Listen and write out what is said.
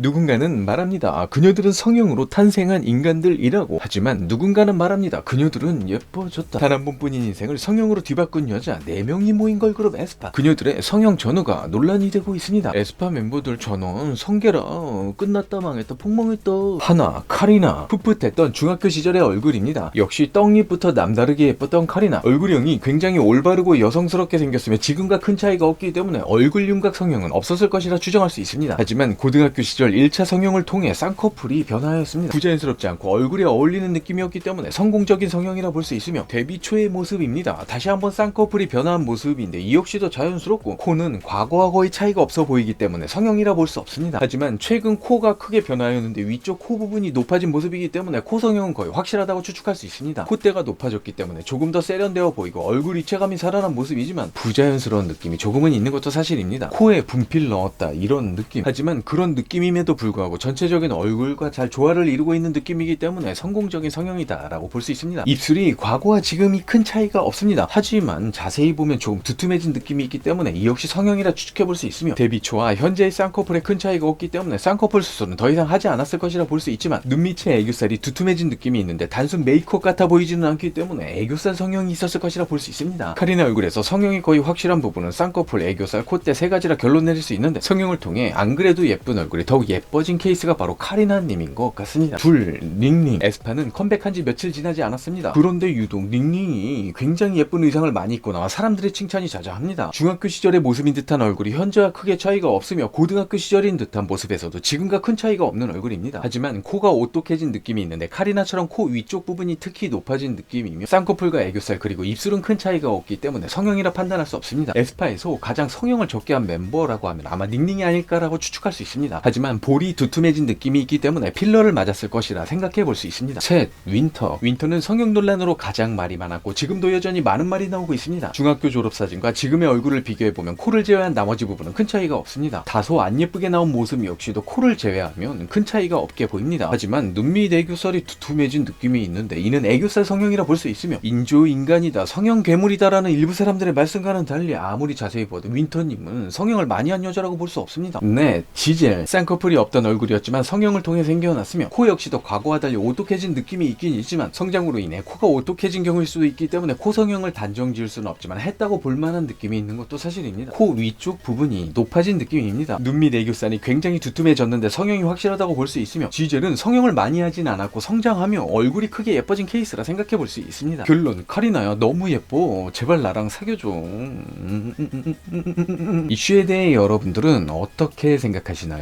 누군가는 말합니다. 그녀들은 성형으로 탄생한 인간들이라고. 하지만 누군가는 말합니다. 그녀들은 예뻐졌다. 단 한 번뿐인 인생을 성형으로 뒤바꾼 여자 4명이 모인 걸그룹 에스파. 그녀들의 성형 전후가 논란이 되고 있습니다. 에스파 멤버들 전원 성계라 끝났다 망했다 폭망했다. 하나 카리나 풋풋했던 중학교 시절의 얼굴입니다. 역시 떡잎부터 남다르게 예뻤던 카리나. 얼굴형이 굉장히 올바르고 여성스럽게 생겼으며 지금과 큰 차이가 없기 때문에 얼굴 윤곽 성형은 없었을 것이라 추정할 수 있습니다. 하지만 고등학교 시절 1차 성형을 통해 쌍꺼풀이 변화하였습니다. 부자연스럽지 않고 얼굴에 어울리는 느낌이었기 때문에 성공적인 성형이라 볼 수 있으며 데뷔 초의 모습입니다. 다시 한번 쌍꺼풀이 변화한 모습인데 이 역시도 자연스럽고 코는 과거와 거의 차이가 없어 보이기 때문에 성형이라 볼 수 없습니다. 하지만 최근 코가 크게 변화하였는데 위쪽 코 부분이 높아진 모습이기 때문에 코 성형은 거의 확실하다고 추측할 수 있습니다. 콧대가 높아졌기 때문에 조금 더 세련되어 보이고 얼굴 입체감이 살아난 모습이지만 부자연스러운 느낌이 조금은 있는 것도 사실입니다. 코에 분필 넣었다 이런 느낌. 하지만 그런 느낌임에도 불구하고 전체적인 얼굴과 잘 조화를 이루고 있는 느낌이기 때문에 성공적인 성형이다 라고 볼 수 있습니다. 입술이 과거와 지금이 큰 차이가 없습니다. 하지만 자세히 보면 조금 두툼해진 느낌이 있기 때문에 이 역시 성형이라 추측해 볼 수 있으며 데뷔 초와 현재의 쌍꺼풀에 큰 차이가 없기 때문에 쌍꺼풀 수술은 더 이상 하지 않았을 것이라 볼 수 있지만 눈 밑에 애교살이 두툼해진 느낌이 있는데 단순 메이크업 같아 보이지는 않기 때문에 애교살 성형이 있었을 것이라 볼 수 있습니다. 카리나 얼굴에서 성형이 거의 확실한 부분은 쌍꺼풀, 애교살, 콧대 3가지라 결론 내릴 수 있는데 성형을 통해 안 그래도 예쁜 얼굴이 더욱 예뻐진 케이스가 바로 카리나님인 것 같습니다. 닝닝 에스파는 컴백한 지 며칠 지나지 않았습니다. 그런데 유독 닝닝이 굉장히 예쁜 의상을 많이 입고 나와 사람들의 칭찬이 자자합니다. 중학교 시절의 모습인 듯한 얼굴이 현재와 크게 차이가 없으며 고등학교 시절인 듯한 모습에서도 지금과 큰 차이가 없는 얼굴입니다. 하지만 코가 오똑해진 느낌이 있는데 카리나처럼 코 위쪽 부분이 특히 높아진 느낌이며 쌍꺼풀과 애교살 그리고 입술은 큰 차이가 없기 때문에 성형이라 판단할 수 없습니다. 에스파에서 가장 성형을 적게 한 멤버라고 하면 아마 닝닝이 아닐까라고 추측할 수 있습니다. 하지만 볼이 두툼해진 느낌이 있기 때문에 필러를 맞았을 것이라 생각해 볼 수 있습니다. 셋, 윈터는 성형 논란으로 가장 말이 많았고 지금도 여전히 많은 말이 나오고 있습니다. 중학교 졸업사진과 지금의 얼굴을 비교해보면 코를 제외한 나머지 부분은 큰 차이가 없습니다. 다소 안 예쁘게 나온 모습 역시도 코를 제외하면 큰 차이가 없게 보입니다. 하지만 눈밑 애교살이 두툼해진 느낌이 있는데 이는 애교살 성형이라 볼 수 있으며 인조인간이다, 성형 괴물이다 라는 일부 사람들의 말씀과는 달리 아무리 자세히 봐도 윈터님은 성형을 많이 한 여자라고 볼 수 없습니다. 네, 지젤 쌍꺼풀이 없던 얼굴이었지만 성형을 통해 생겨났으며 코 역시도 과거와 달리 오똑해진 느낌이 있긴 있지만 성장으로 인해 코가 오똑해진 경우일 수도 있기 때문에 코 성형을 단정 지을 수는 없지만 했다고 볼만한 느낌이 있는 것도 사실입니다. 코 위쪽 부분이 높아진 느낌입니다. 눈밑 애교살이 굉장히 두툼해졌는데 성형이 확실하다고 볼 수 있으며 지젤은 성형을 많이 하진 않았고 성장하며 얼굴이 크게 예뻐진 케이스라 생각해 볼 수 있습니다. 결론, 카리나야 너무 예뻐, 제발 나랑 사귀어줘. 이슈에 대해 여러분들은 어떻게 생각하시나요?